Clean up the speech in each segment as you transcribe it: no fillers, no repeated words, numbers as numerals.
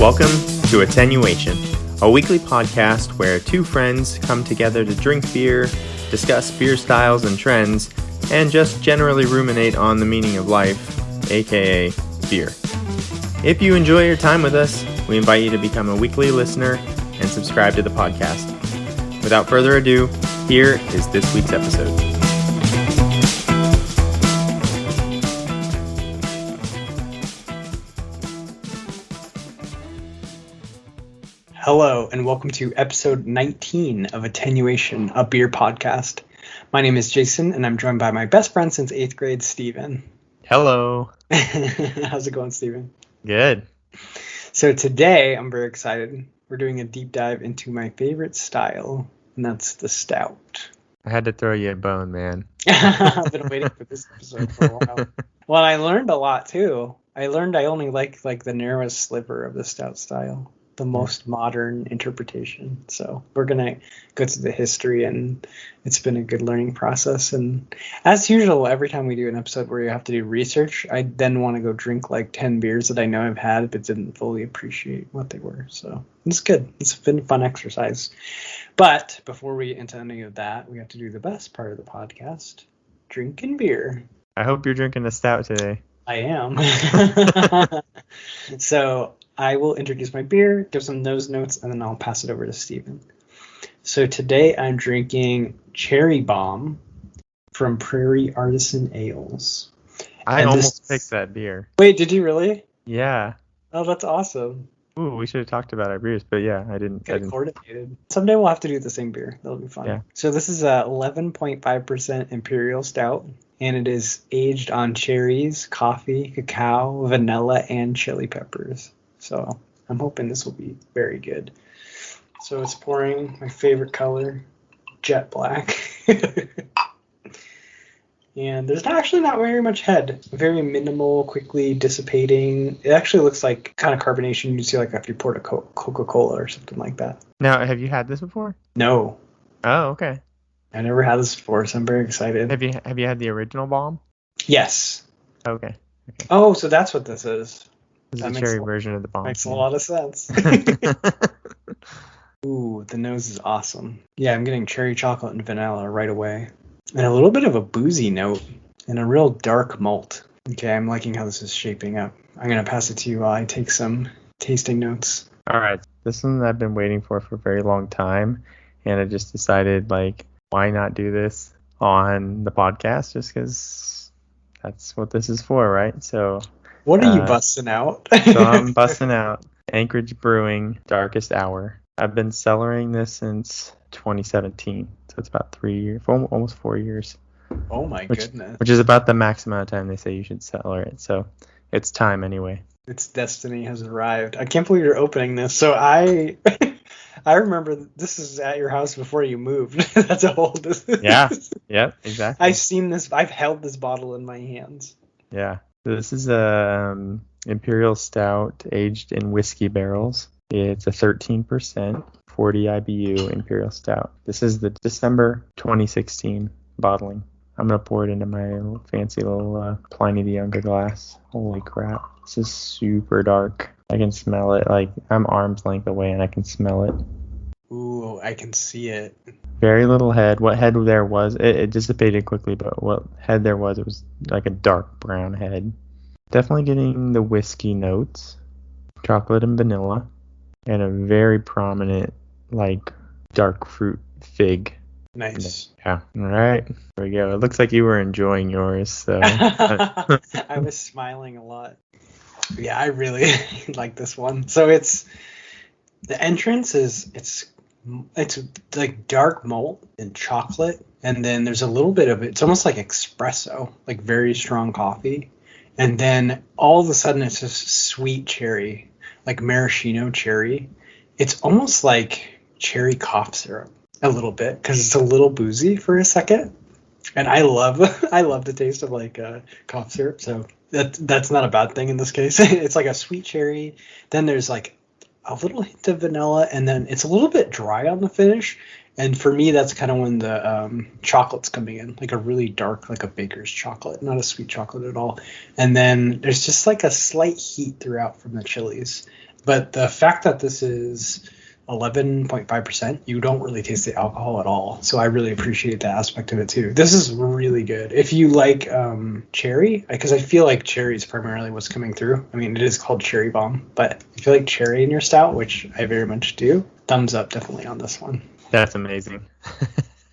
Welcome to Attenuation, a weekly podcast where two friends come together to drink beer, discuss beer styles and trends, and just generally ruminate on the meaning of life, aka beer. If you enjoy your time with us, we invite you to become a weekly listener and subscribe to the podcast. Without further ado, here is this week's episode. Hello, and welcome to episode 19 of Attenuation, a beer podcast. My name is Jason, and I'm joined by my best friend since 8th grade, Steven. Hello. How's it going, Steven? Good. So today, I'm very excited. We're doing a deep dive into my favorite style, and that's the Stout. I had to throw you a bone, man. I've been waiting for this episode for a while. Well, I learned a lot, too. I learned I only like the narrowest sliver of the Stout style. The most modern interpretation. So we're going to go through the history, and it's been a good learning process. And as usual, every time we do an episode where you have to do research, I then want to go drink like 10 beers that I know I've had but didn't fully appreciate what they were. So it's good. It's been a fun exercise. But before we get into any of that, we have to do the best part of the podcast, drinking beer. I hope you're drinking a Stout today. I am. So I will introduce my beer, give some nose notes, and then I'll pass it over to Steven. So today I'm drinking Cherry Bomb from Prairie Artisan Ales. I almost picked that beer. Wait, did you really? Yeah. Oh, that's awesome. Ooh, we should have talked about our beers, but yeah, I didn't. Coordinated. Someday we'll have to do the same beer. That'll be fun. Yeah. So this is a 11.5% Imperial Stout, and it is aged on cherries, coffee, cacao, vanilla, and chili peppers. So I'm hoping this will be very good. So it's pouring my favorite color, jet black. And there's actually not very much head. Very minimal, quickly dissipating. It actually looks like kind of carbonation you see like if you poured a Coca-Cola or something like that. Now, have you had this before? No. Oh, okay. I never had this before, so I'm very excited. Have you had the original bomb? Yes. Okay. Oh, so that's what this is. This is a cherry version of the bomb. Makes a lot of sense. Ooh, the nose is awesome. Yeah, I'm getting cherry chocolate and vanilla right away. And a little bit of a boozy note and a real dark malt. Okay, I'm liking how this is shaping up. I'm going to pass it to you while I take some tasting notes. All right. This one I've been waiting for a very long time. And I just decided, why not do this on the podcast? Just because that's what this is for, right? So... What are you busting out? So I'm busting out Anchorage Brewing Darkest Hour. I've been cellaring this since 2017. So it's about 3 years, almost 4 years. Oh my goodness. Which is about the max amount of time they say you should cellar it. So it's time anyway. Its destiny has arrived. I can't believe you're opening this. So I remember this is at your house before you moved. That's how old this is. Yeah. Yep. Exactly. I've seen this. I've held this bottle in my hands. Yeah. So this is a Imperial Stout aged in whiskey barrels. It's a 13%, 40 IBU Imperial Stout. This is the December 2016 bottling. I'm going to pour it into my fancy little Pliny the Younger glass. Holy crap. This is super dark. I can smell it. I'm arm's length away and I can smell it. Ooh, I can see it. Very little head. What head there was, it dissipated quickly, but what head there was, it was like a dark brown head. Definitely getting the whiskey notes, chocolate and vanilla, and a very prominent, dark fruit fig. Nice. Yeah. All right. There we go. It looks like you were enjoying yours. So I was smiling a lot. Yeah, I really like this one. So the entrance is it's like dark malt and chocolate, and then there's a little bit of it's almost like espresso, like very strong coffee, and then all of a sudden it's just sweet cherry, like maraschino cherry. It's almost like cherry cough syrup a little bit because it's a little boozy for a second, and I love the taste of cough syrup. So that's not a bad thing in this case. It's like a sweet cherry. Then there's like a little hint of vanilla, and then it's a little bit dry on the finish. And for me, that's kind of when the chocolate's coming in, like a really dark, like a baker's chocolate, not a sweet chocolate at all. And then there's just like a slight heat throughout from the chilies. But the fact that this is 11.5%, you don't really taste the alcohol at all. So I really appreciate that aspect of it too. This is really good. If you like cherry, because I feel like cherry is primarily what's coming through. I mean, it is called Cherry Bomb, but if you like cherry in your stout, which I very much do, thumbs up definitely on this one. That's amazing.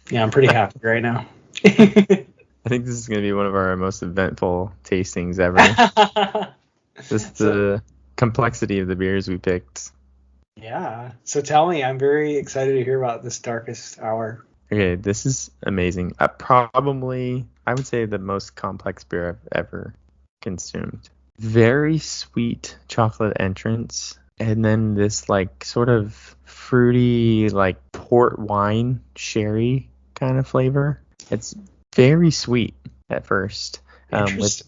Yeah, I'm pretty happy right now. I think this is going to be one of our most eventful tastings ever. Just the complexity of the beers we picked. Yeah. So tell me, I'm very excited to hear about this darkest hour. Okay, this is amazing. Probably, I would say the most complex beer I've ever consumed. Very sweet chocolate entrance, and then this like sort of fruity like port wine sherry kind of flavor. It's very sweet at first. Interesting.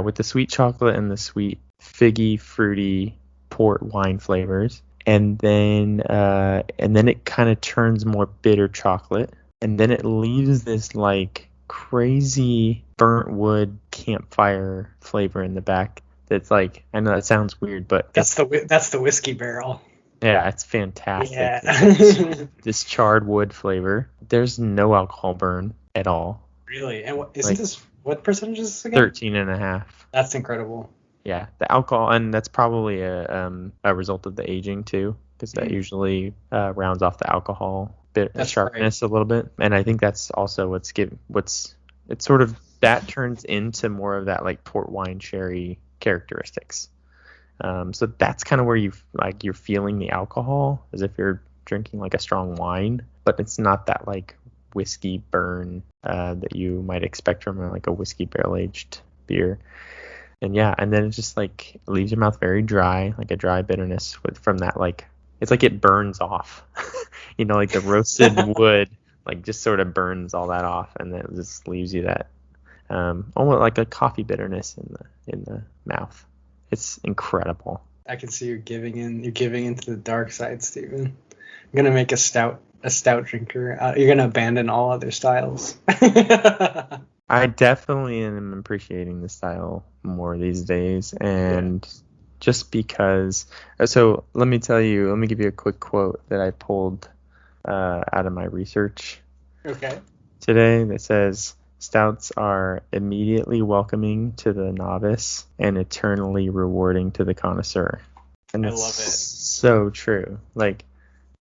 With the sweet chocolate and the sweet figgy fruity port wine flavors. And then it kind of turns more bitter chocolate, and then it leaves this like crazy burnt wood campfire flavor in the back. That's like, I know that sounds weird, but that's the whiskey barrel. Yeah, it's fantastic. Yeah. This charred wood flavor. There's no alcohol burn at all. Really? And what percentage is this again? 13.5. That's incredible. Yeah, the alcohol, and that's probably a result of the aging too, because that usually rounds off the alcohol sharpness a little bit, and I think that's also it's sort of that turns into more of that like port wine sherry characteristics. So that's kind of where you're feeling the alcohol as if you're drinking like a strong wine, but it's not that like whiskey burn that you might expect from like a whiskey barrel-aged beer. And yeah, and then it just like leaves your mouth very dry, like a dry bitterness from that, like it's like it burns off, like the roasted wood, like just sort of burns all that off, and then it just leaves you that almost like a coffee bitterness in the mouth. It's incredible. I can see you're giving into the dark side, Steven. I'm gonna make a stout drinker. You're gonna abandon all other styles. I definitely am appreciating the style more these days, and just because. So let me give you a quick quote that I pulled out of my research. Okay. Today that says, "Stouts are immediately welcoming to the novice and eternally rewarding to the connoisseur." And I it's love it. so true. Like,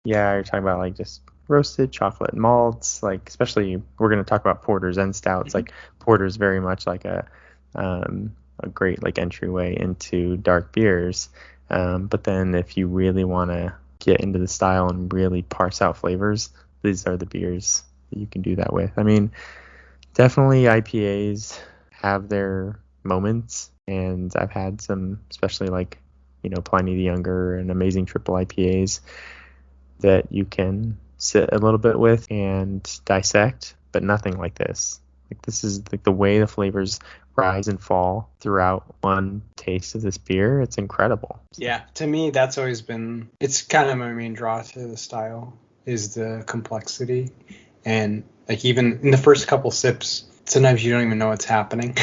yeah, you're talking about like just roasted chocolate malts, like especially we're going to talk about porters and stouts. Like porters very much like a great like entryway into dark beers. But then if you really want to get into the style and really parse out flavors, these are the beers that you can do that with. I mean, definitely IPAs have their moments, and I've had some, especially like, Pliny the Younger and amazing triple IPAs that you can sit a little bit with and dissect, but nothing like this. Like this is like the way the flavors rise and fall throughout one taste of this beer. It's incredible. Yeah, to me that's always been, it's kind of my main draw to the style is the complexity, and like even in the first couple sips, sometimes you don't even know what's happening.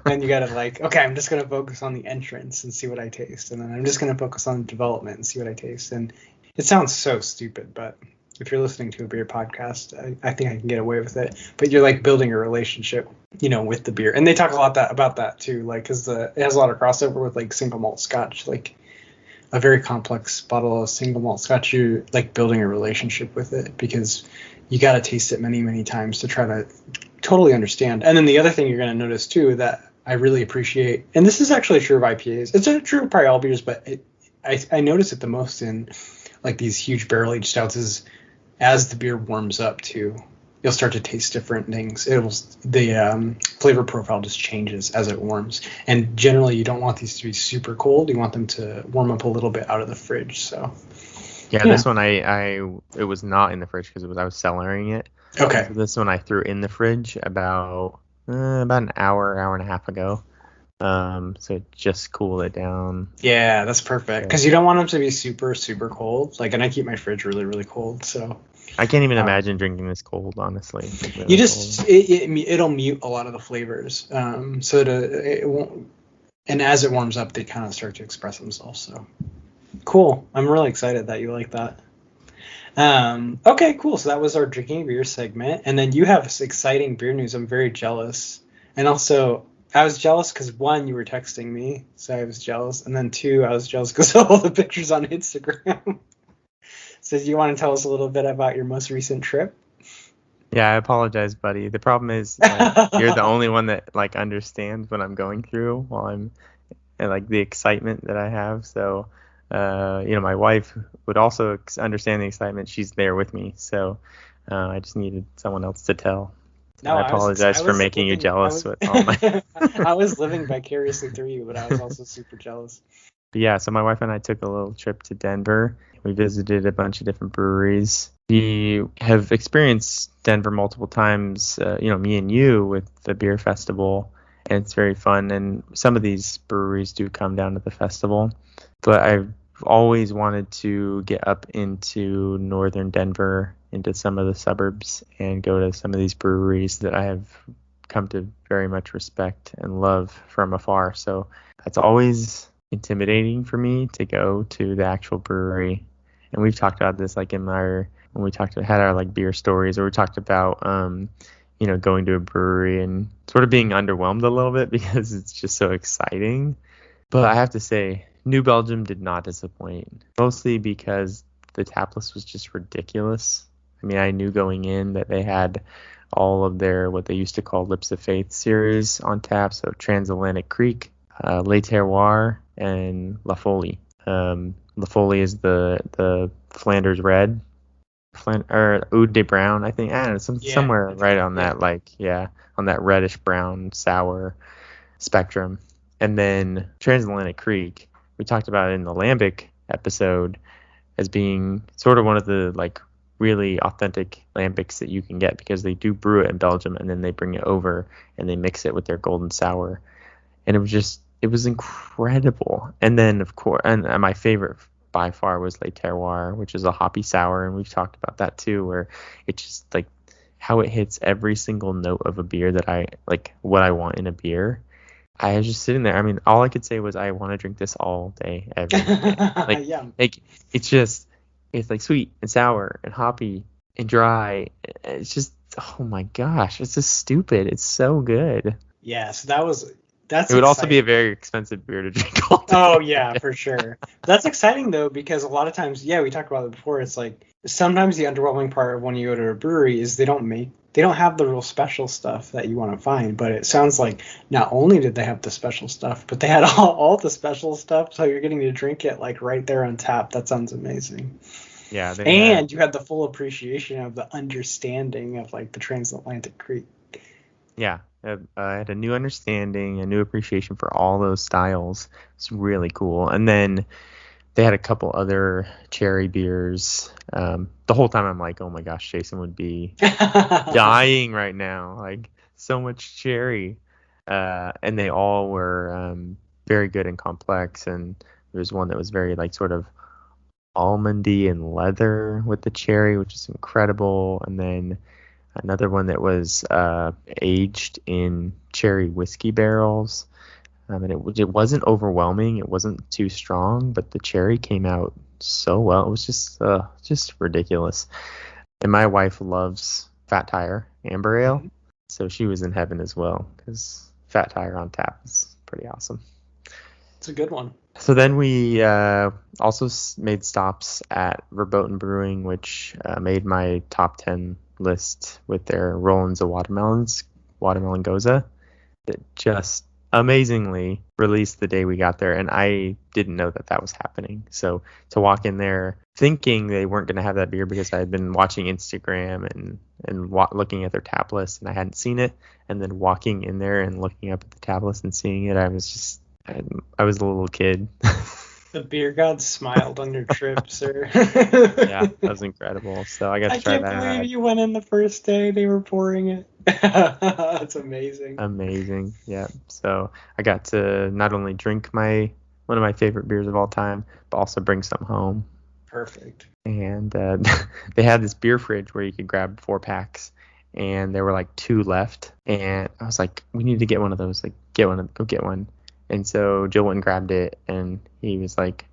And you gotta like, okay, I'm just gonna focus on the entrance and see what I taste, and then I'm just gonna focus on development and see what I taste. And it sounds so stupid, but if you're listening to a beer podcast, I think I can get away with it. But you're like building a relationship, with the beer. And they talk a lot about that too, like because it has a lot of crossover with like single malt Scotch, like a very complex bottle of single malt Scotch. You're like building a relationship with it because you got to taste it many, many times to try to totally understand. And then the other thing you're going to notice too that I really appreciate, and this is actually true of IPAs. It's true of probably all beers, but I notice it the most in like these huge barrel-aged stouts is as the beer warms up too, you'll start to taste different things. The flavor profile just changes as it warms. And generally you don't want these to be super cold. You want them to warm up a little bit out of the fridge. So yeah. This one it was not in the fridge because I was cellaring it. Okay. So this one I threw in the fridge about an hour and a half ago. So it just cooled it down. Yeah, that's perfect. Because you don't want them to be super, super cold. Like, and I keep my fridge really, really cold. So I can't even imagine drinking this cold, honestly. Really it'll mute a lot of the flavors. So it won't. And as it warms up, they kind of start to express themselves. So cool. I'm really excited that you like that. Okay, cool. So that was our drinking beer segment. And then you have this exciting beer news. I'm very jealous. And also, I was jealous because, one, you were texting me, so I was jealous. And then, two, I was jealous because of all the pictures on Instagram. So do you want to tell us a little bit about your most recent trip? Yeah, I apologize, buddy. The problem is you're the only one that like understands what I'm going through while I'm and like the excitement that I have. So, my wife would also understand the excitement. She's there with me. So, I just needed someone else to tell. So No, I apologize for making you jealous with all my. I was living vicariously through you, but I was also super jealous. But yeah, so my wife and I took a little trip to Denver. We visited a bunch of different breweries. We have experienced Denver multiple times, me and you with the beer festival, and it's very fun. And some of these breweries do come down to the festival, but I've always wanted to get up into northern Denver, into some of the suburbs, and go to some of these breweries that I have come to very much respect and love from afar. So that's always intimidating for me to go to the actual brewery. And we've talked about this like when we had our like beer stories, or we talked about going to a brewery and sort of being underwhelmed a little bit because it's just so exciting. But I have to say, New Belgium did not disappoint, mostly because the tap list was just ridiculous. I mean, I knew going in that they had all of their what they used to call Lips of Faith series on tap, so Transatlantic Creek, Le Terroir, and La Folie. La Folie is the Flanders Red, or Eau de Brown, I think. I don't know, somewhere right on that, on that reddish brown sour spectrum. And then Transatlantic Creek, we talked about it in the Lambic episode as being sort of one of the like really authentic lambics that you can get, because they do brew it in Belgium and then they bring it over and they mix it with their golden sour. And it was incredible. And then, of course, and my favorite by far was Le Terroir, which is a hoppy sour. And we've talked about that too, where it just like how it hits every single note of a beer that I like, what I want in a beer. I was just sitting there. I mean, all I could say was I want to drink this all day, every day. Like it's like sweet and sour and hoppy and dry. It's just, oh my gosh, it's just stupid. It's so good. Yeah, so that's it would also be a very expensive beer to drink all day. Oh yeah, for sure. That's exciting though, because a lot of times, we talked about it before, it's like sometimes the underwhelming part of when you go to a brewery is they don't have the real special stuff that you want to find. But it sounds like not only did they have the special stuff, but they had all the special stuff, so you're getting to drink it like right there on tap. That sounds amazing. Yeah, you had the full appreciation of the understanding of like the Transatlantic Creek. Yeah, I had a new understanding, a new appreciation for all those styles. It's really cool. And then they had a couple other cherry beers. The whole time I'm like, oh my gosh, Jason would be dying right now. Like, so much cherry. And they all were very good and complex. And there was one that was very like sort of almondy and leather with the cherry, which is incredible. And then another one that was aged in cherry whiskey barrels. And it wasn't overwhelming. It wasn't too strong, but the cherry came out so well. It was just ridiculous. And my wife loves Fat Tire Amber Ale, so she was in heaven as well, because Fat Tire on tap is pretty awesome. It's a good one. So then we also made stops at Verboten Brewing, which made my top 10 list with their Rollins of Watermelon Goza, that just amazingly released the day we got there, and I didn't know that was happening. So to walk in there thinking they weren't going to have that beer, because I had been watching Instagram and looking at their tap list and I hadn't seen it, and then walking in there and looking up at the tap list and seeing it, I was a little kid. The beer gods smiled on your trip, sir. Yeah, that was incredible. So I got to try that. I can't believe you went in the first day they were pouring it. That's amazing. Amazing, yeah. So I got to not only drink one of my favorite beers of all time, but also bring some home. Perfect. And they had this beer fridge where you could grab 4-packs, and there were like 2 left. And I was like, we need to get one of those. Like, go get one. And so Jill went and grabbed it, and he was like,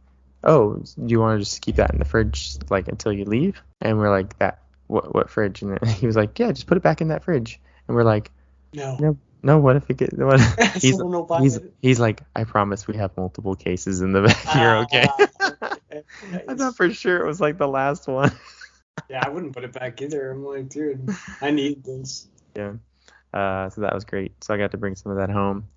"Oh, do you want to just keep that in the fridge like until you leave?" And we're like, "That what fridge?" And he was like, "Yeah, just put it back in that fridge." And we're like, No. "No, what if it gets what?" Someone will buy it. He's like, "I promise we have multiple cases in the back. You're okay." Okay. Nice. I thought for sure it was like the last one. Yeah, I wouldn't put it back either. I'm like, dude, I need this. Yeah. So that was great. So I got to bring some of that home.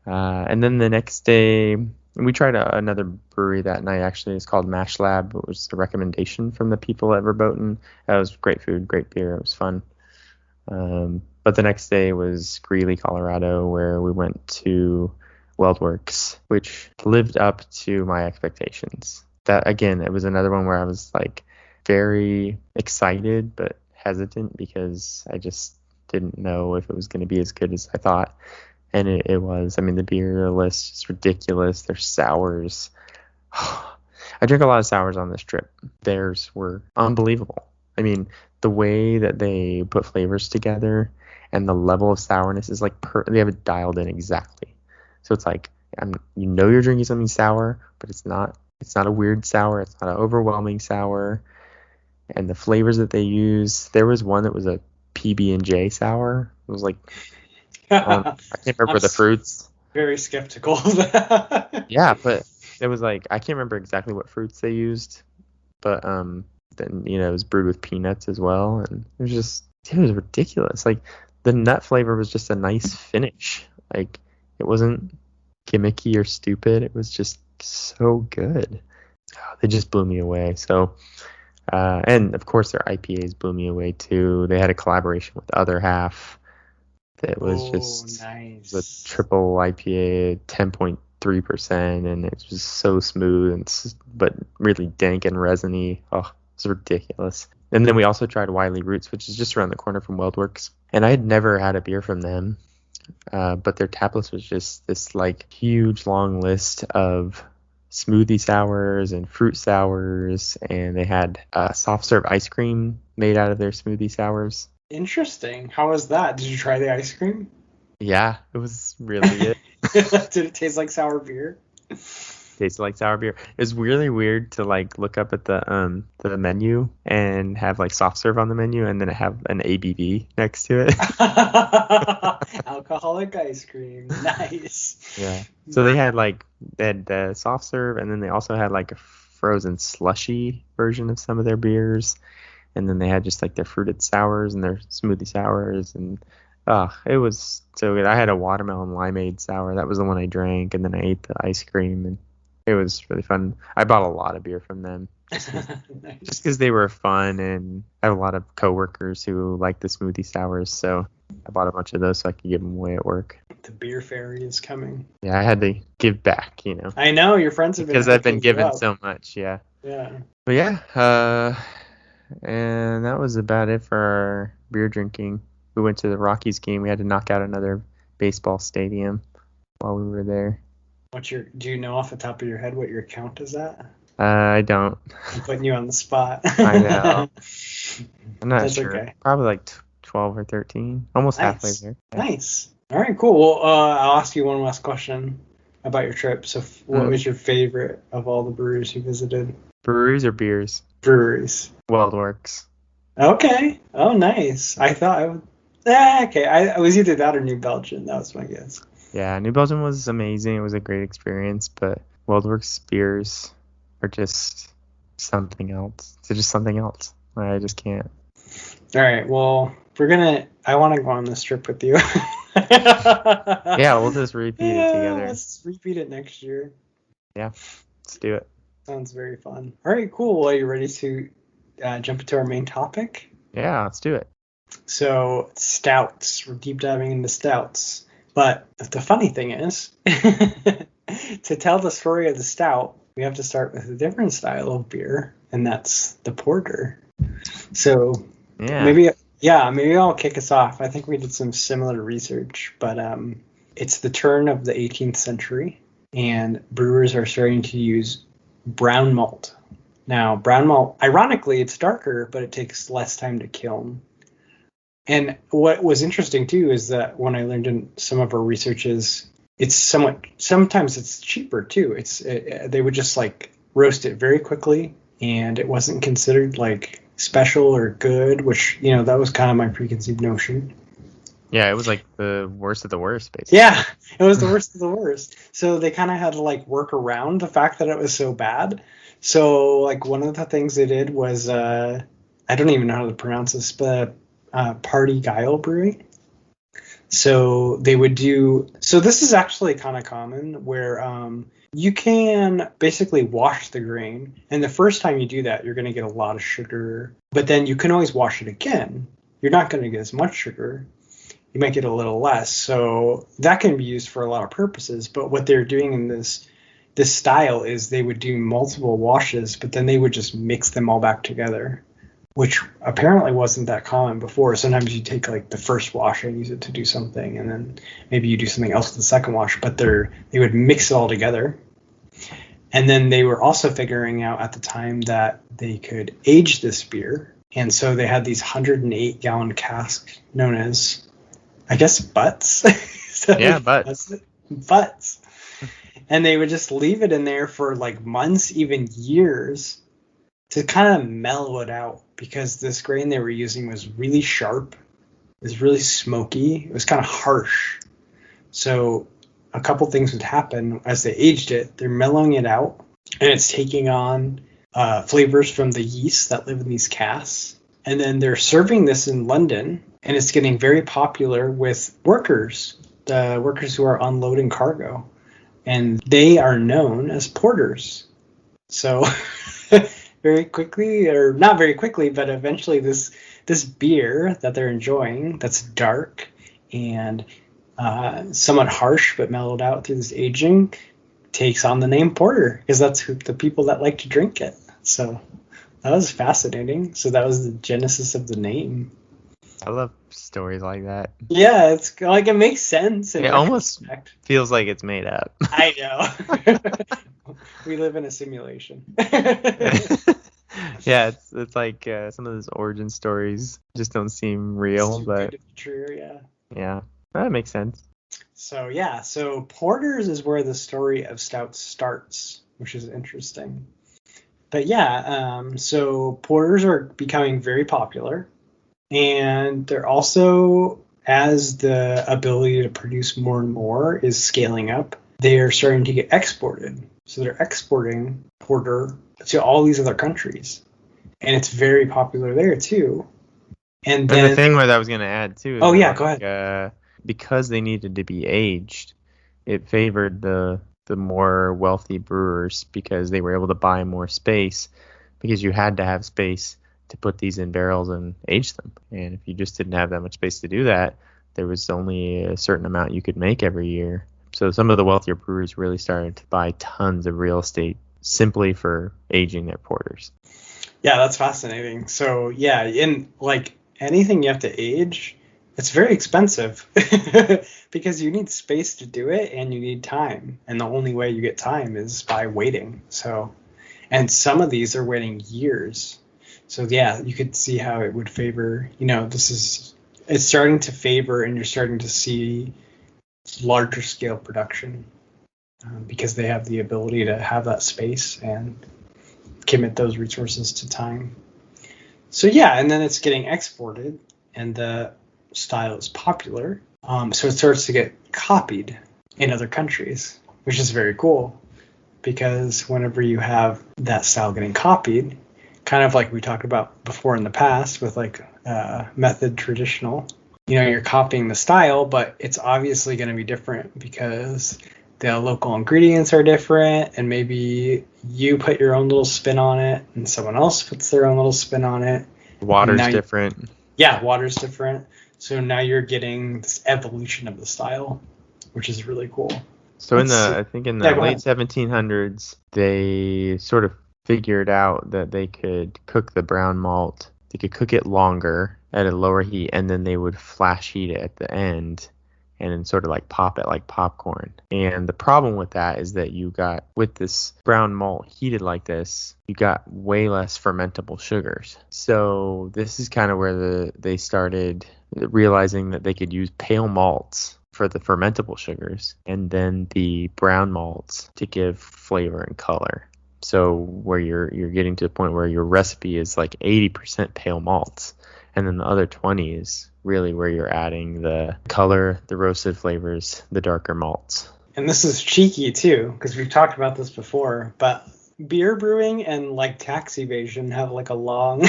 And then the next day, we tried another brewery that night. Actually, it's called Mash Lab. It was a recommendation from the people at Verboten. It was great food, great beer. It was fun. But the next day was Greeley, Colorado, where we went to Weldworks, which lived up to my expectations. That again, it was another one where I was like very excited but hesitant because I just didn't know if it was going to be as good as I thought. And it was. I mean, the beer list is ridiculous. There's sours. I drink a lot of sours on this trip. Theirs were unbelievable. I mean, the way that they put flavors together and the level of sourness is like they have it dialed in exactly. So it's like you're drinking something sour, but it's not a weird sour. It's not an overwhelming sour. And the flavors that they use, there was one that was a PB&J sour. It was like I can't remember the fruits. Very skeptical of that. Yeah, but it was like I can't remember exactly what fruits they used, but then it was brewed with peanuts as well, and it was ridiculous. Like the nut flavor was just a nice finish. Like it wasn't gimmicky or stupid. It was just so good. Oh, they just blew me away. So, and of course their IPAs blew me away too. They had a collaboration with the Other Half. That was just nice. The triple IPA, 10.3%, and it was so smooth but really dank and resiny. Oh, it's ridiculous. And then we also tried Wiley Roots, which is just around the corner from Weldworks. And I had never had a beer from them, but their tap list was just this like huge long list of smoothie sours and fruit sours, and they had soft serve ice cream made out of their smoothie sours. Interesting. How was that? Did you try the ice cream? Yeah, it was really good. Did it taste like sour beer? Tasted like sour beer. It was really weird to like look up at the menu and have like soft serve on the menu and then have an ABV next to it. Alcoholic ice cream. Nice. Yeah. So they had the soft serve, and then they also had like a frozen slushy version of some of their beers. And then they had just like their fruited sours and their smoothie sours, and it was so good. I had a watermelon limeade sour. That was the one I drank, and then I ate the ice cream, and it was really fun. I bought a lot of beer from them just because they were fun, and I have a lot of coworkers who like the smoothie sours, so I bought a bunch of those so I could give them away at work. The beer fairy is coming. Yeah, I had to give back, I know your friends have been because I've been given so much. Yeah. Yeah. But yeah. And that was about it for our beer drinking. We went to the Rockies game. We had to knock out another baseball stadium while we were there. Do you know off the top of your head what your count is at? I don't. I'm putting you on the spot. I know. I'm not That's sure. Okay. Probably like 12 or 13. Almost halfway there. Yeah. Nice. All right, cool. Well, I'll ask you one last question about your trip. So what was your favorite of all the breweries you visited? Breweries or beers? Breweries. Weldworks. Okay. Oh, nice. I thought I would. Okay. I was either that or New Belgium. That was my guess. Yeah, New Belgium was amazing. It was a great experience, but Weldworks beers are just something else. They're just something else. I just can't. All right. Well, I want to go on this trip with you. Yeah, we'll just repeat it together. Let's repeat it next year. Yeah, let's do it. Sounds very fun. All right, cool. Well, are you ready to jump into our main topic? Yeah, let's do it. So, stouts. We're deep diving into stouts. But the funny thing is, to tell the story of the stout, we have to start with a different style of beer, and that's the porter. So, maybe I'll kick us off. I think we did some similar research, but it's the turn of the 18th century, and brewers are starting to use brown malt. Now, brown malt, ironically, it's darker, but it takes less time to kiln. And what was interesting, too, is that when I learned in some of our researches, it's sometimes it's cheaper too. They would just like roast it very quickly, and it wasn't considered like special or good, which, that was kind of my preconceived notion. Yeah, it was like the worst of the worst, basically. Yeah, it was the worst of the worst. So they kind of had to like work around the fact that it was so bad. So like one of the things they did was I don't even know how to pronounce this, but Party Guile Brewing. So they would so this is actually kind of common where you can basically wash the grain, and the first time you do that, you're going to get a lot of sugar, but then you can always wash it again. You're not going to get as much sugar. You might get a little less. So that can be used for a lot of purposes. But what they're doing in this style is they would do multiple washes, but then they would just mix them all back together, which apparently wasn't that common before. Sometimes you take like the first wash and use it to do something, and then maybe you do something else with the second wash, but they would mix it all together. And then they were also figuring out at the time that they could age this beer. And so they had these 108-gallon casks known as, I guess, butts. Yeah, butts. Butts. And they would just leave it in there for like months, even years, to kind of mellow it out, because this grain they were using was really sharp. It was really smoky. It was kind of harsh. So a couple things would happen as they aged it. They're mellowing it out, and it's taking on flavors from the yeast that live in these casks. And then they're serving this in London, and it's getting very popular with workers, the workers who are unloading cargo. And they are known as porters. So very quickly, or not very quickly, but eventually this beer that they're enjoying, that's dark and somewhat harsh but mellowed out through this aging, takes on the name porter, because that's the people that like to drink it. So that was fascinating. So that was the genesis of the name. I love stories like that. Yeah, it's like it makes sense. It almost feels like it's made up. I know. We live in a simulation. Yeah, it's like some of those origin stories just don't seem real, but true. Yeah. Yeah, that makes sense. So porters is where the story of Stout starts, which is interesting. But so porters are becoming very popular. And they're also, as the ability to produce more and more is scaling up, they are starting to get exported. So they're exporting porter to all these other countries. And it's very popular there, too. And then, the thing that I was going to add, too. Go ahead. Because they needed to be aged, it favored the more wealthy brewers, because they were able to buy more space, because you had to have space to put these in barrels and age them. And if you just didn't have that much space to do that, there was only a certain amount you could make every year. So some of the wealthier brewers really started to buy tons of real estate simply for aging their porters. Yeah, that's fascinating. So in like anything you have to age, it's very expensive because you need space to do it and you need time. And the only way you get time is by waiting. So, and some of these are waiting years. So you could see how it would favor, it's starting to favor, and you're starting to see larger scale production because they have the ability to have that space and commit those resources to time. So and then it's getting exported, and the style is popular. So it starts to get copied in other countries, which is very cool, because whenever you have that style getting copied, kind of like we talked about before in the past with like method traditional, you're copying the style, but it's obviously going to be different because the local ingredients are different, and maybe you put your own little spin on it and someone else puts their own little spin on it. Water's different. Yeah, water's different. So now you're getting this evolution of the style, which is really cool. So I think in the late 1700s, they sort of figured out that they could cook the brown malt. They could cook it longer at a lower heat, and then they would flash heat it at the end and then sort of like pop it like popcorn. And the problem with that is that with this brown malt heated like this, you got way less fermentable sugars. So this is kind of where they started realizing that they could use pale malts for the fermentable sugars, and then the brown malts to give flavor and color. So where you're getting to the point where your recipe is like 80% pale malts, and then the other 20 is really where you're adding the color, the roasted flavors, the darker malts. And this is cheeky too, because we've talked about this before, but beer brewing and like tax evasion have like a long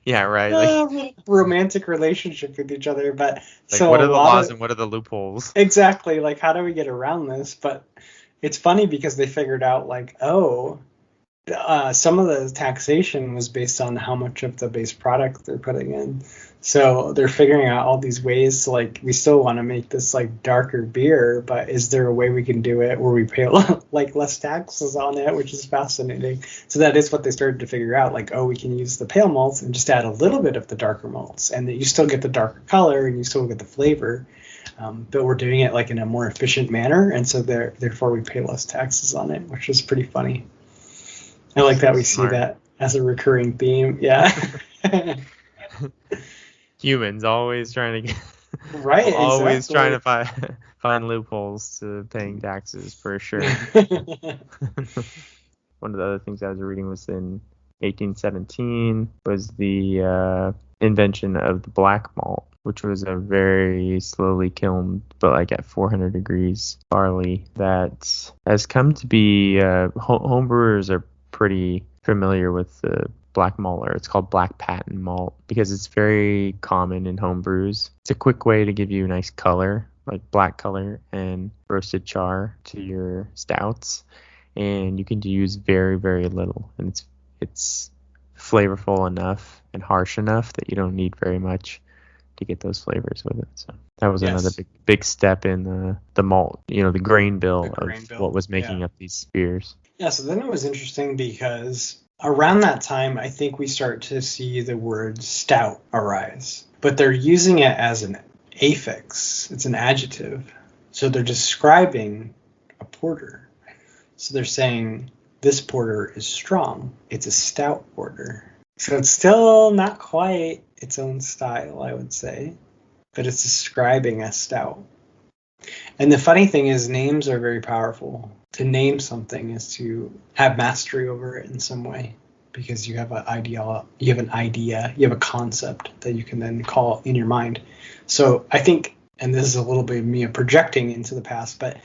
Yeah, right. Like romantic relationship with each other. But like so what are the laws and what are the loopholes? Exactly. Like, how do we get around this? But it's funny because they figured out like, some of the taxation was based on how much of the base product they're putting in. So they're figuring out all these ways to like, we still want to make this like darker beer, but is there a way we can do it where we pay like less taxes on it, which is fascinating. So that is what they started to figure out. Like, we can use the pale malts and just add a little bit of the darker malts, and that you still get the darker color and you still get the flavor. But we're doing it like in a more efficient manner, and so therefore we pay less taxes on it, which is pretty funny. I like that we see that as a recurring theme. Yeah. Humans always trying to get right, always exactly. trying to find loopholes to paying taxes for sure. One of the other things I was reading was in 1817 was the invention of the black malt, which was a very slowly kilned, but like at 400 degrees barley that has come to be, homebrewers are pretty familiar with the black malt, or it's called black patent malt, because it's very common in home brews. It's a quick way to give you nice color, like black color and roasted char to your stouts, and you can use very, very little, and it's flavorful enough and harsh enough that you don't need very much to get those flavors with it. So that was another big step in the malt, the grain bill of what was making up these beers. Yeah, so then it was interesting because around that time, I think we start to see the word stout arise, but they're using it as an affix. It's an adjective. So they're describing a porter. So they're saying this porter is strong. It's a stout porter. So it's still not quite its own style, I would say, but it's describing a stout. And the funny thing is, names are very powerful. To name something is to have mastery over it in some way, because you have an idea, you have a concept that you can then call in your mind. So I think, and this is a little bit of me projecting into the past, but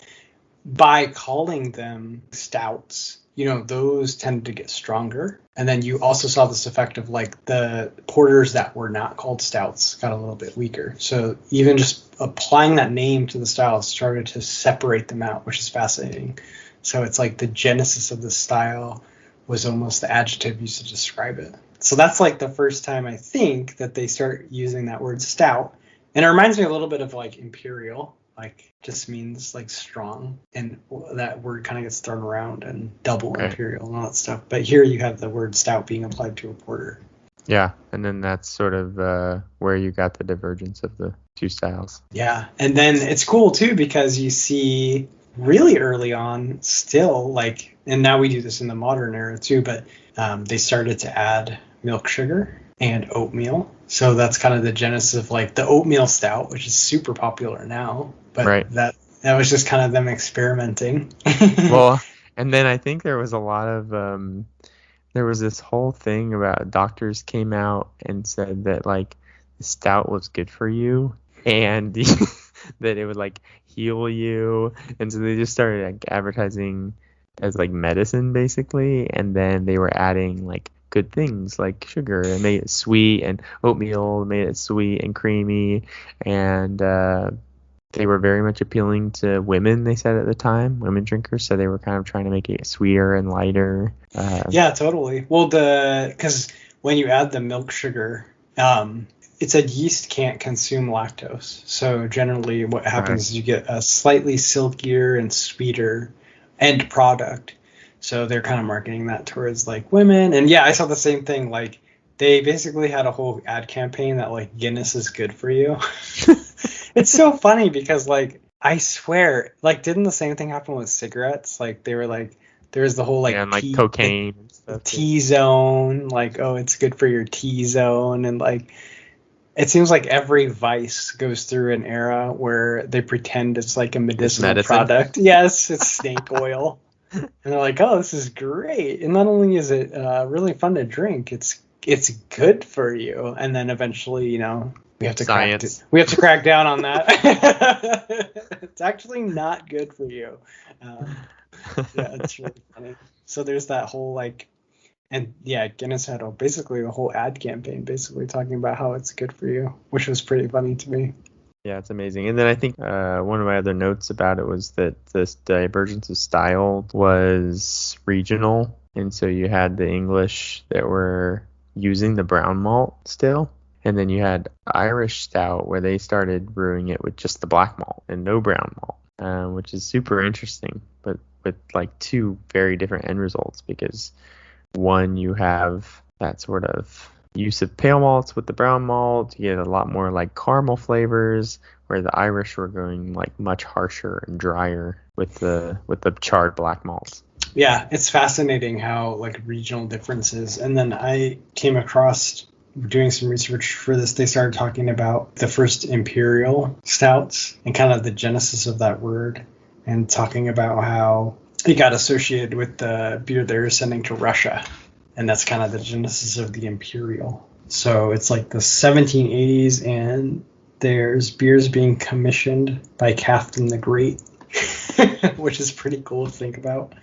by calling them stouts, those tended to get stronger. And then you also saw this effect of like the porters that were not called stouts got a little bit weaker. So even just applying that name to the styles started to separate them out, which is fascinating. So it's like the genesis of the style was almost the adjective used to describe it. So that's like the first time I think that they start using that word stout. And it reminds me a little bit of like imperial, like just means like strong, and that word kind of gets thrown around, and double imperial and all that stuff. But here you have the word stout being applied to a porter. Yeah, and then that's sort of where you got the divergence of the two styles. Yeah, and then it's cool too because you see really early on still like, and now we do this in the modern era too, but they started to add milk sugar and oatmeal. So that's kind of the genesis of like the oatmeal stout, which is super popular now. But that was just kind of them experimenting. Well, and then I think there was a lot of there was this whole thing about doctors came out and said that like the stout was good for you, and that it would like heal you, and so they just started like advertising as like medicine basically, and then they were adding like good things like sugar and made it sweet, and oatmeal made it sweet and creamy, and they were very much appealing to women, they said at the time, women drinkers, so they were kind of trying to make it sweeter and lighter. Yeah, totally. Well, because when you add the milk sugar, it said yeast can't consume lactose. So generally what happens is you get a slightly silkier and sweeter end product. So they're kind of marketing that towards like women. And yeah, I saw the same thing. Like they basically had a whole ad campaign that like Guinness is good for you. It's so funny because like I swear, like didn't the same thing happen with cigarettes? Like they were like, there's the whole like, and like cocaine and stuff, T-zone, like, oh, it's good for your T-zone, and like It seems like every vice goes through an era where they pretend it's like a medicinal product. Yes, it's snake oil. And they're like, oh, this is great. And not only is it really fun to drink, it's good for you. And then eventually, we have to crack down on that. It's actually not good for you. Yeah, it's really funny. So there's that whole Guinness had basically a whole ad campaign basically talking about how it's good for you, which was pretty funny to me. Yeah, it's amazing. And then I think one of my other notes about it was that this divergence of style was regional. And so you had the English that were using the brown malt still. And then you had Irish stout where they started brewing it with just the black malt and no brown malt, which is super interesting, but with like two very different end results, because one, you have that sort of use of pale malts with the brown malt. You get a lot more like caramel flavors, where the Irish were going like much harsher and drier with the charred black malts. Yeah, it's fascinating how like regional differences. And then I came across, doing some research for this, they started talking about the first imperial stouts and kind of the genesis of that word, and talking about how it got associated with the beer they were sending to Russia. And that's kind of the genesis of the imperial. So it's like the 1780s, and there's beers being commissioned by Catherine the Great, which is pretty cool to think about.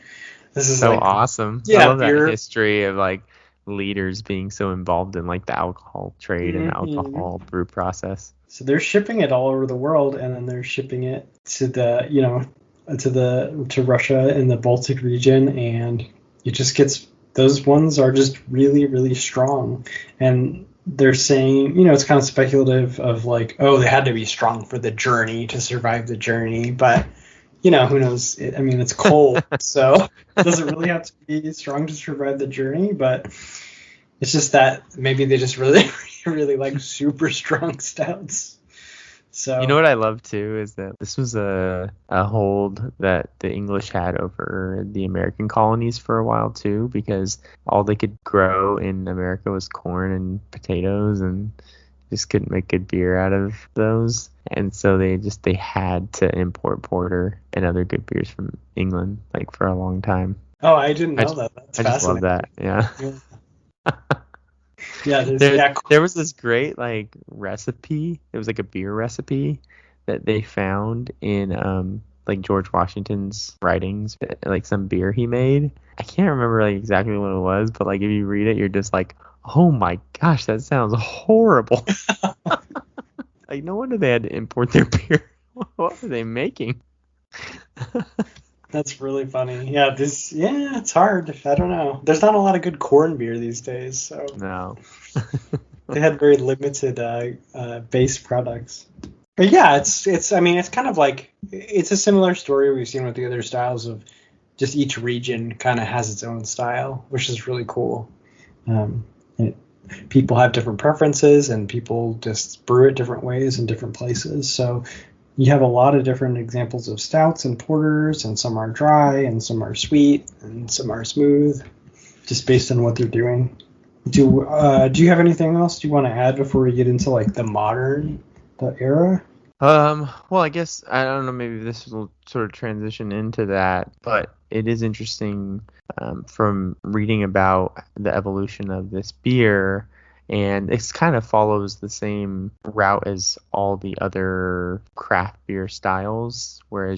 This is so awesome. Yeah, I love that history of like leaders being so involved in like the alcohol trade and the alcohol brew process. So they're shipping it all over the world, and then they're shipping it to the to Russia and the Baltic region, and it just gets, those ones are just really, really strong. And they're saying, it's kind of speculative of like, oh, they had to be strong for the journey to survive the journey, but who knows? It's cold, so it doesn't really have to be strong to survive the journey, but it's just that maybe they just really, really like super strong stouts. So what I love too is that this was a hold that the English had over the American colonies for a while too, because all they could grow in America was corn and potatoes, and just couldn't make good beer out of those. And so they had to import porter and other good beers from England like for a long time. Oh, I didn't know that. That's I just love that. Yeah. Yeah, there was this great like recipe. It was like a beer recipe that they found in like George Washington's writings, like some beer he made. I can't remember like exactly what it was, but like if you read it, you're just like, oh my gosh, that sounds horrible. Like no wonder they had to import their beer. What were they making? That's really funny. Yeah, it's hard. I don't know. There's not a lot of good corn beer these days, so no. They had very limited base products. But yeah, it's kind of like, it's a similar story we've seen with the other styles of just each region kind of has its own style, which is really cool. People have different preferences, and people just brew it different ways in different places. So you have a lot of different examples of stouts and porters, and some are dry, and some are sweet, and some are smooth, just based on what they're doing. Do you have anything else you want to add before we get into like the era? Well, I guess, I don't know, maybe this will sort of transition into that, but it is interesting from reading about the evolution of this beer, and it kind of follows the same route as all the other craft beer styles, where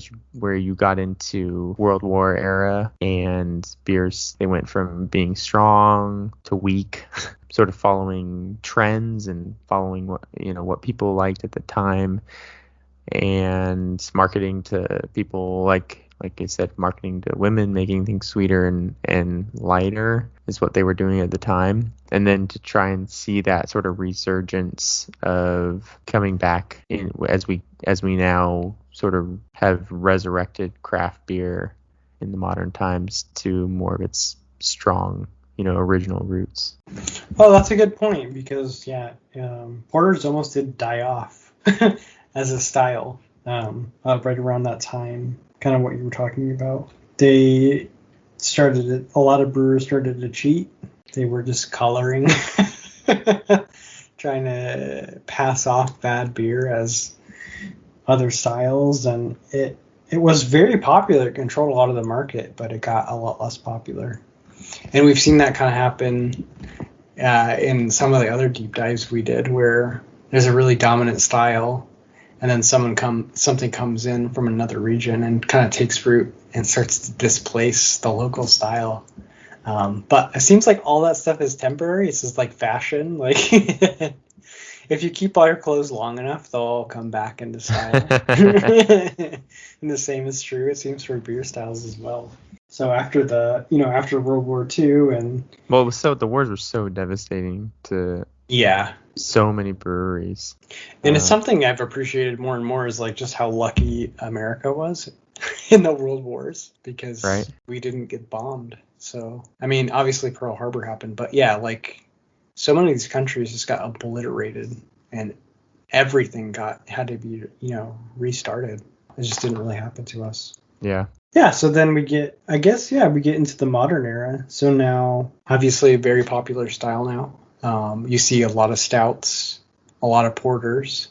you got into World War era, and beers, they went from being strong to weak, sort of following trends and following what people liked at the time, and marketing to people like I said, marketing to women, making things sweeter and lighter is what they were doing at the time. And then to try and see that sort of resurgence of coming back in as we now sort of have resurrected craft beer in the modern times to more of its strong, original roots. Oh, that's a good point, because porters almost did die off as a style right around that time. Kind of what you were talking about. A lot of brewers started to cheat. They were just coloring, trying to pass off bad beer as other styles, and it was very popular. It controlled a lot of the market, but it got a lot less popular. And we've seen that kind of happen in some of the other deep dives we did, where there's a really dominant style, and then something comes in from another region and kind of takes root and starts to displace the local style. But it seems like all that stuff is temporary. It's just like fashion. Like if you keep all your clothes long enough, they'll all come back into style. And the same is true, it seems, for beer styles as well. So after World War II and the wars were so devastating to so many breweries. And it's something I've appreciated more and more is like just how lucky America was in the world wars, because we didn't get bombed. So I mean, obviously Pearl Harbor happened, but yeah, like so many of these countries just got obliterated and everything had to be restarted. It just didn't really happen to us. Yeah, so then we get into the modern era. So now, obviously, a very popular style now. You see a lot of stouts, a lot of porters,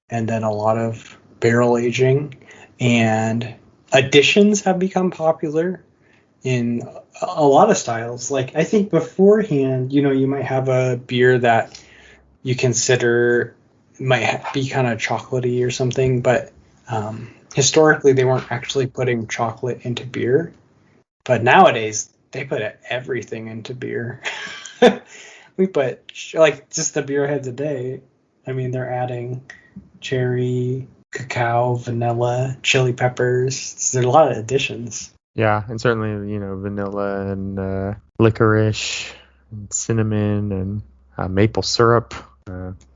and then a lot of barrel aging. And additions have become popular in a lot of styles. Like, I think beforehand, you might have a beer that you consider might be kind of chocolatey or something, but historically, they weren't actually putting chocolate into beer, but nowadays they put everything into beer. We put just the beer ahead today. I mean, they're adding cherry, cacao, vanilla, chili peppers. There's a lot of additions. Yeah, and certainly vanilla and licorice, and cinnamon, and maple syrup.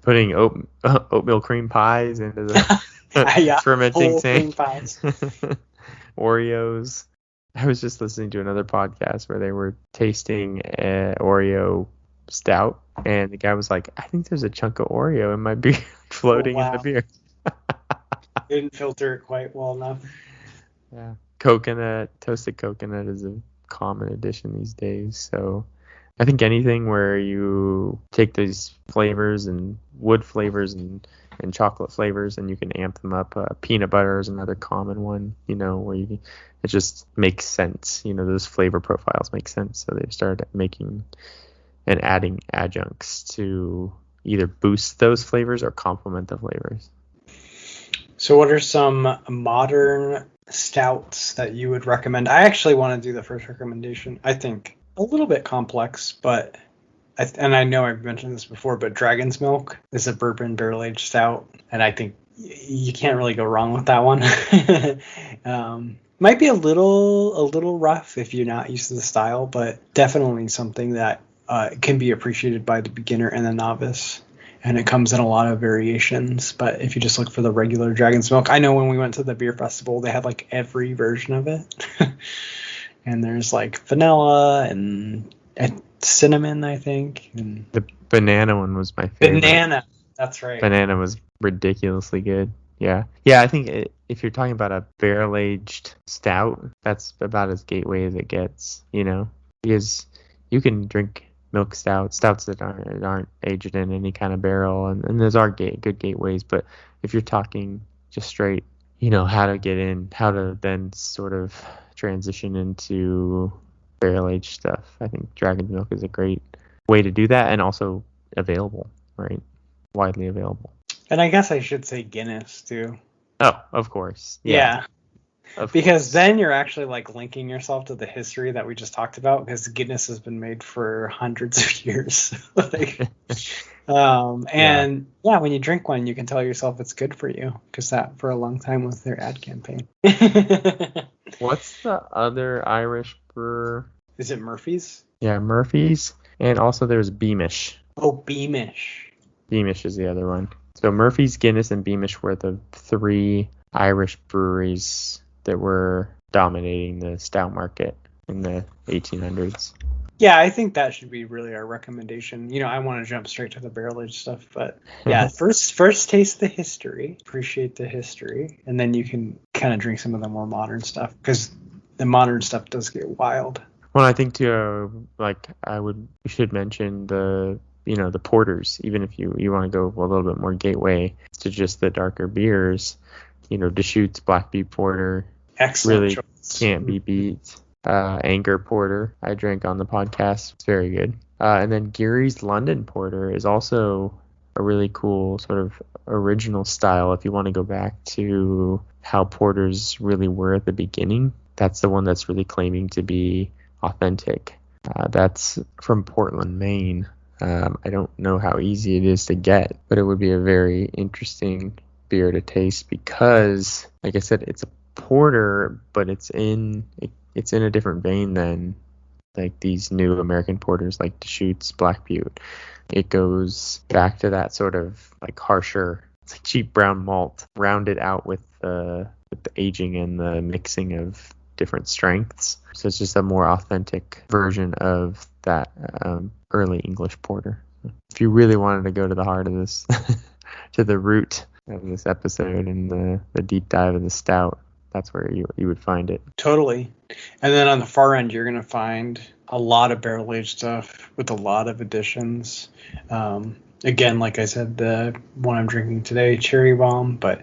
Putting oatmeal cream pies into the fermenting tank. Oreos. I was just listening to another podcast where they were tasting Oreo stout, and the guy was like, I think there's a chunk of Oreo in my beer floating in the beer. Didn't filter it quite well enough. Yeah. Toasted coconut is a common addition these days. So I think anything where you take these flavors and wood flavors and chocolate flavors and you can amp them up. Peanut butter is another common one, where it just makes sense. Those flavor profiles make sense. So they've started making and adding adjuncts to either boost those flavors or complement the flavors. So what are some modern stouts that you would recommend? I actually want to do the first recommendation. I think a little bit complex, but I know I've mentioned this before, but Dragon's Milk is a bourbon barrel-aged stout, and I think you can't really go wrong with that one. Might be a little rough if you're not used to the style, but definitely something that can be appreciated by the beginner and the novice. And it comes in a lot of variations, but if you just look for the regular Dragon's Milk, I know when we went to the beer festival, they had like every version of it. And there's like vanilla and cinnamon, I think. And the banana one was my favorite. Banana, that's right. Banana was ridiculously good. Yeah. I think if you're talking about a barrel-aged stout, that's about as gateway as it gets, because you can drink milk stouts that aren't aged in any kind of barrel, and those are good gateways. But if you're talking just straight, how to then sort of transition into barrel-aged stuff, I think Dragon's Milk is a great way to do that, and also available, right? Widely available. And I guess I should say Guinness too. Oh, of course. Yeah. Because then you're actually like linking yourself to the history that we just talked about, because Guinness has been made for hundreds of years. When you drink one, you can tell yourself it's good for you, because that for a long time was their ad campaign. What's the other Irish brewer? Is it Murphy's? Yeah, Murphy's. And also there's Beamish. Oh, Beamish. Beamish is the other one. So Murphy's, Guinness, and Beamish were the three Irish breweries that were dominating the stout market in the 1800s. Yeah, I think that should be really our recommendation. I want to jump straight to the barrel-aged stuff, but yeah, first taste the history, appreciate the history, and then you can kind of drink some of the more modern stuff, because the modern stuff does get wild. Well, I think too, we should mention the the porters, even if you want to go a little bit more gateway to just the darker beers, Deschutes Black Butte Porter Excellent really choice. can't be beat. Anchor Porter I drank on the podcast. It's very good. And then Geary's London Porter is also a really cool sort of original style if you want to go back to how porters really were at the beginning. That's the one that's really claiming to be authentic. That's from Portland, Maine. I don't know how easy it is to get, but it would be a very interesting beer to taste because, like I said, it's a porter, but it's in a different vein than like these new American porters like Deschutes Black Butte. It goes back to that sort of like harsher, it's like cheap brown malt, rounded out with the aging and the mixing of different strengths. So it's just a more authentic version of that early English porter. If you really wanted to go to the heart of this, to the root of this episode and the deep dive of the stout, that's where you would find it. Totally. And then on the far end, you're going to find a lot of barrel-aged stuff with a lot of additions. Again, like I said, the one I'm drinking today, Cherry Bomb, but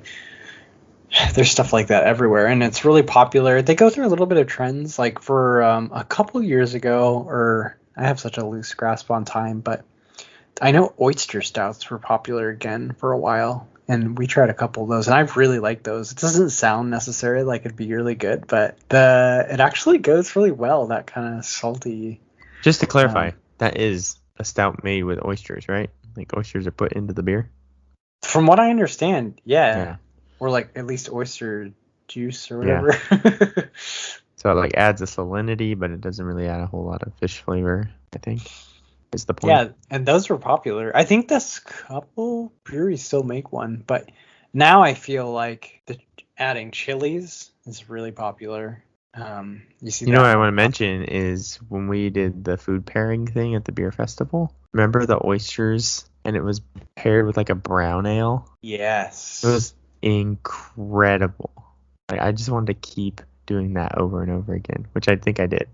there's stuff like that everywhere, and it's really popular. They go through a little bit of trends. Like for a couple years ago, or I have such a loose grasp on time, but I know oyster stouts were popular again for a while. And we tried a couple of those, and I really like those. It doesn't sound necessarily like it'd be really good, but it actually goes really well, that kind of salty. Just to clarify, that is a stout made with oysters, right? Like oysters are put into the beer? From what I understand, yeah. Or like at least oyster juice or whatever. Yeah. So it like adds a salinity, but it doesn't really add a whole lot of fish flavor, I think. Is the point. Yeah, and those were popular. I think this couple breweries still make one, but now I feel like adding chilies is really popular. You see, what I want to mention is when we did the food pairing thing at the beer festival. Remember the oysters, and it was paired with like a brown ale. Yes, it was incredible. Like I just wanted to keep doing that over and over again, which I think I did.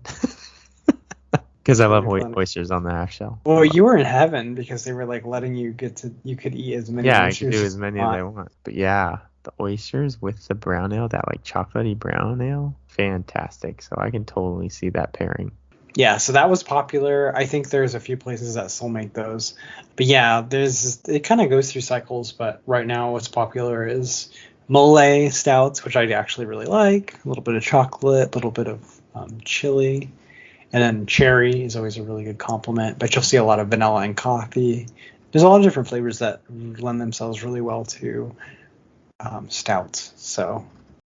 Because I love oysters on the half shell. Well, you were in heaven because they were like letting you you could eat as many. Yeah, I could do as many as I want. But yeah, the oysters with the brown ale, that like chocolatey brown ale, fantastic. So I can totally see that pairing. Yeah, so that was popular. I think there's a few places that still make those. But yeah, it kind of goes through cycles. But right now, what's popular is mole stouts, which I actually really like. A little bit of chocolate, a little bit of chili. And then cherry is always a really good compliment, but you'll see a lot of vanilla and coffee. There's a lot of different flavors that lend themselves really well to stouts. So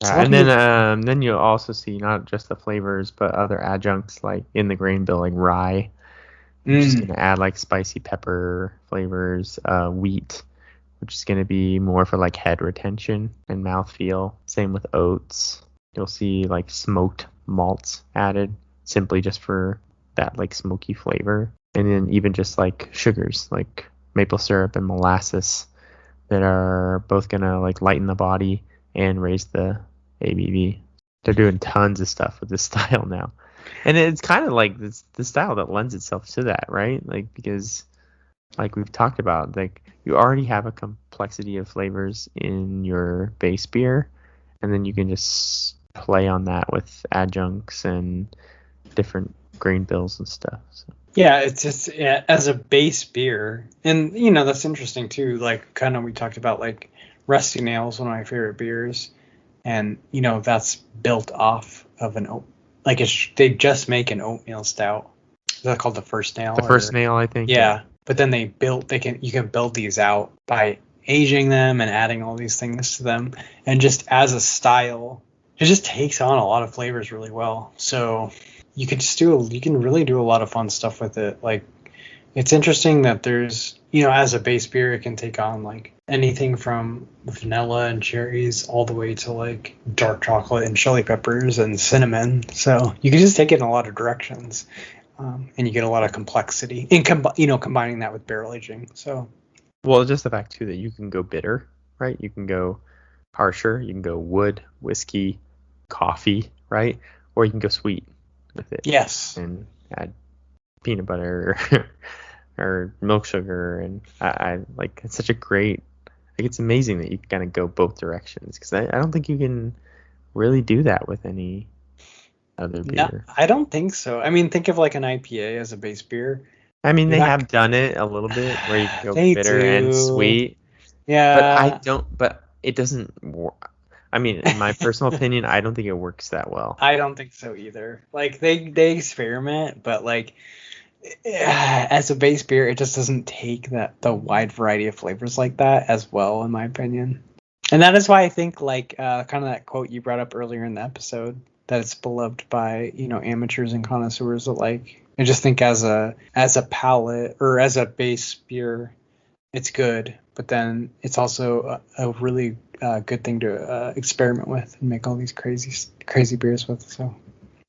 and then you'll also see not just the flavors, but other adjuncts like in the grain bill, like rye, which is going to add like spicy pepper flavors, wheat, which is going to be more for like head retention and mouthfeel. Same with oats. You'll see like smoked malts added, simply just for that like smoky flavor. And then even just like sugars like maple syrup and molasses that are both gonna like lighten the body and raise the ABV. They're doing tons of stuff with this style now, and it's kind of like the style that lends itself to that, right? Like because like we've talked about, like you already have a complexity of flavors in your base beer, and then you can just play on that with adjuncts and different grain bills and stuff. So. Yeah, it's just as a base beer, and that's interesting too. Like kind of we talked about like Rusty Nail's one of my favorite beers, and that's built off of they just make an oatmeal stout. Is that called the First Nail? The First Nail, I think. Yeah, but then you can build these out by aging them and adding all these things to them, and just as a style, it just takes on a lot of flavors really well. So. You can really do a lot of fun stuff with it. Like, it's interesting that there's, as a base beer, it can take on like anything from vanilla and cherries all the way to like dark chocolate and chili peppers and cinnamon. So you can just take it in a lot of directions, and you get a lot of complexity in combining that with barrel aging. So, well, just the fact too that you can go bitter, right? You can go harsher. You can go wood, whiskey, coffee, right? Or you can go sweet with it. Yes. And add peanut butter or milk sugar, and I like it's such a great. Like it's amazing that you can kind of go both directions because I don't think you can really do that with any other No, beer. I don't think so. I mean, think of like an IPA as a base beer. I mean, You're they not. have done it a little bit where you can go They bitter and do. sweet, but I Yeah, don't. But it doesn't work. I mean, in my personal opinion, I don't think it works that well. I don't think so either. Like they experiment, but like as a base beer, it just doesn't take the wide variety of flavors like that as well, in my opinion. And that is why I think like kind of that quote you brought up earlier in the episode that it's beloved by amateurs and connoisseurs alike. I just think as a palate or as a base beer, it's good, but then it's also a really good thing to experiment with and make all these crazy beers with. So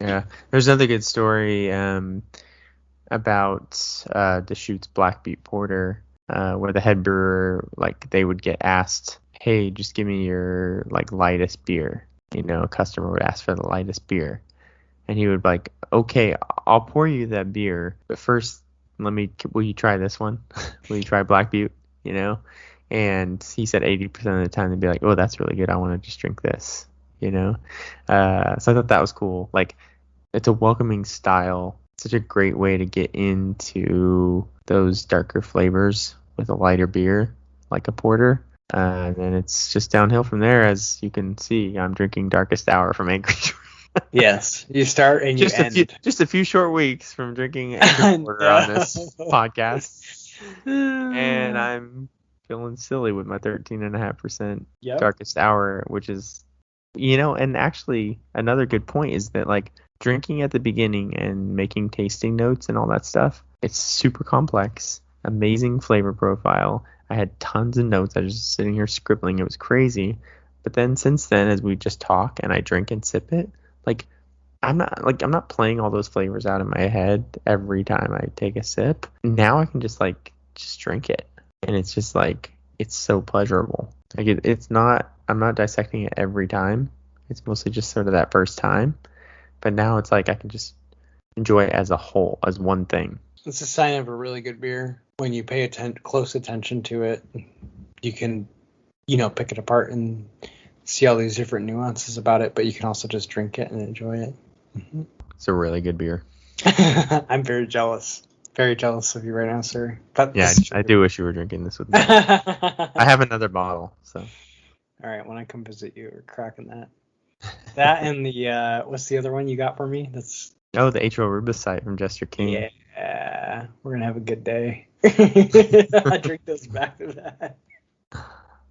Yeah, there's another good story about Deschutes Black Beet Porter, where the head brewer, like, they would get asked, "Hey, just give me your like lightest beer." A customer would ask for the lightest beer, and he would be like, "Okay, I'll pour you that beer, but first, will you try this one? Will you try Black Butte?" And he said 80% of the time they'd be like, "Oh, that's really good. I want to just drink this." So I thought that was cool. Like, it's a welcoming style. Such a great way to get into those darker flavors with a lighter beer, like a porter. And then it's just downhill from there. As you can see, I'm drinking Darkest Hour from Anchorage. yes, you start and you end. Just a few short weeks from drinking Anchorage porter on this podcast, and I'm feeling silly with my 13.5% Yep. Darkest Hour, which is, and actually another good point is that, like, drinking at the beginning and making tasting notes and all that stuff, it's super complex, amazing flavor profile. I had tons of notes. I was just sitting here scribbling. It was crazy. But then since then, as we just talk and I drink and sip it, like, I'm not playing all those flavors out in my head every time I take a sip. Now I can just drink it, and it's just like, it's so pleasurable. Like, it's not, I'm not dissecting it every time. It's mostly just sort of that first time. But now it's like I can just enjoy it as a whole, as one thing. It's a sign of a really good beer. When you pay close attention to it, you can, pick it apart and see all these different nuances about it, but you can also just drink it and enjoy it. Mm-hmm. It's a really good beer. I'm very jealous. Very jealous of you right now, sir. But yeah, I do wish you were drinking this with me. I have another bottle, so. All right, when I come visit you, we're cracking that. That and the what's the other one you got for me? That's the H.O. Rubicite from Jester King. Yeah, we're gonna have a good day. I drink those back to that.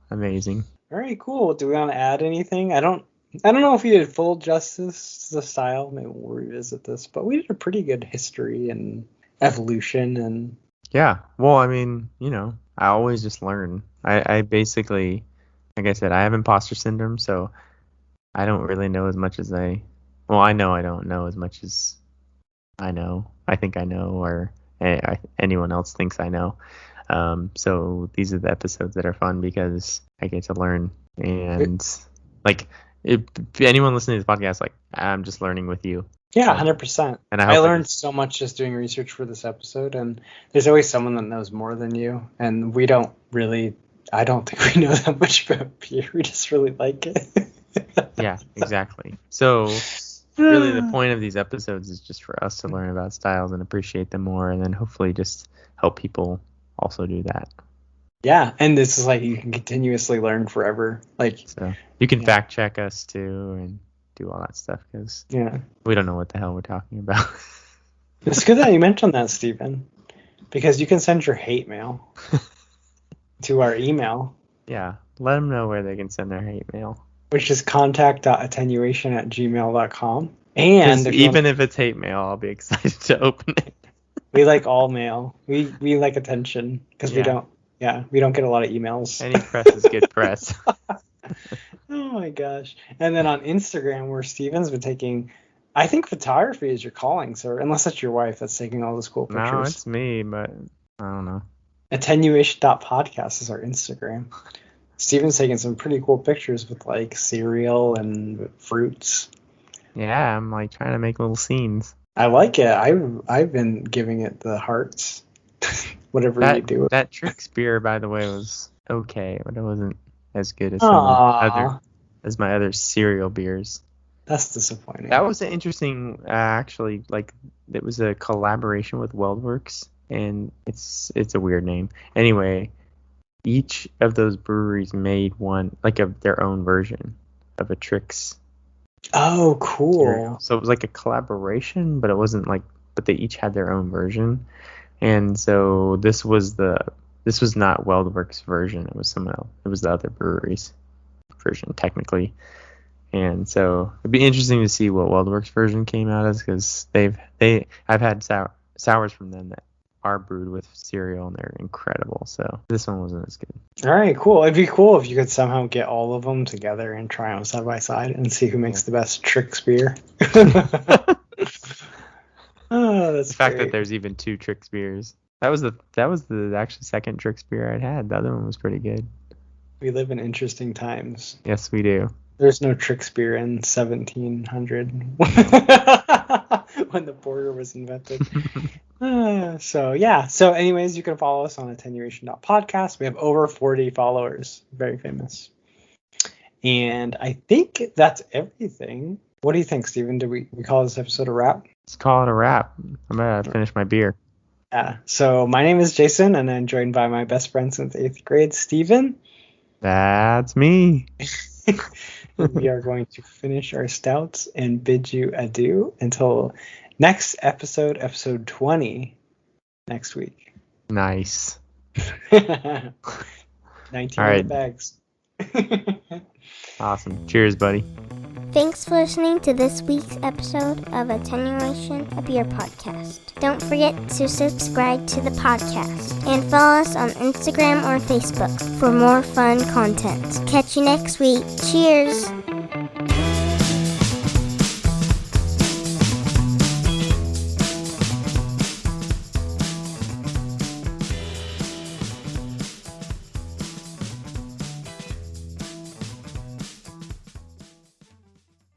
Amazing. All right, cool. Do we want to add anything? I don't know if we did full justice to the style. Maybe we'll revisit this, but we did a pretty good history and evolution and. Yeah. Well, I mean, I always just learn. I basically, like I said, I have imposter syndrome, so I don't really know as much as I know I don't know as much as I know. I think I know, or anyone else thinks I know. So these are the episodes that are fun because I get to learn. And like, if anyone listening to this podcast, like, I'm just learning with you. Yeah, 100%. And I learned so much just doing research for this episode, and there's always someone that knows more than you, and I don't think we know that much about beer. We just really like it. Yeah, exactly. So really the point of these episodes is just for us to learn about styles and appreciate them more, and then hopefully just help people also do that. Yeah, and this is like you can continuously learn forever. Like, so you can fact check us too and do all that stuff because we don't know what the hell we're talking about. It's good that you mentioned that, Stephen, because you can send your hate mail to our email. Yeah, let them know where they can send their hate mail. Which is contact.attenuation@gmail.com. And if it's hate mail, I'll be excited to open it. We like all mail. We like attention because we don't get a lot of emails. Any press is good press. Oh my gosh. And then on Instagram, where Steven's been taking, I think photography is your calling, sir, unless it's your wife that's taking all those cool pictures. No, it's me, but I don't know. Attenuation.podcast is our Instagram. Steven's taking some pretty cool pictures with like cereal and fruits. Yeah, I'm like trying to make little scenes. I like it. I've been giving it the hearts. whatever you do. That Trix beer, by the way, was okay, but it wasn't as good as my other cereal beers. That's disappointing. That was an interesting, actually, like, it was a collaboration with WeldWorks, and it's a weird name. Anyway, each of those breweries made one, like, of their own version of a Trix. Oh, cool. Cereal. So it was like a collaboration, but it wasn't like, but they each had their own version. And so this was not WeldWorks' version. It was someone else. It was the other brewery's version, technically. And so it'd be interesting to see what WeldWorks' version came out as, because I've had sours from them that are brewed with cereal, and they're incredible. So this one wasn't as good. All right, cool. It'd be cool if you could somehow get all of them together and try them side by side and see who makes the best Trix beer. Oh, that's the fact great. that there's even 2 Trix beers. That was the actually second Trix beer I'd had. The other one was pretty good. We live in interesting times. Yes, we do. There's no Trix beer in 1700 when the porter was invented. So anyways, you can follow us on attenuation.podcast. We have over 40 followers. Very famous. And I think that's everything. What do you think, Steven? Do we call this episode a wrap? Let's call it a wrap. I'm going to finish my beer. Yeah. So my name is Jason, and I'm joined by my best friend since 8th grade, Steven. That's me. We are going to finish our stouts and bid you adieu until next episode 20, next week. Nice. 19 right. bags. Awesome. Cheers, buddy. Thanks for listening to this week's episode of Attenuation, a beer podcast. Don't forget to subscribe to the podcast and follow us on Instagram or Facebook for more fun content. Catch you next week. Cheers!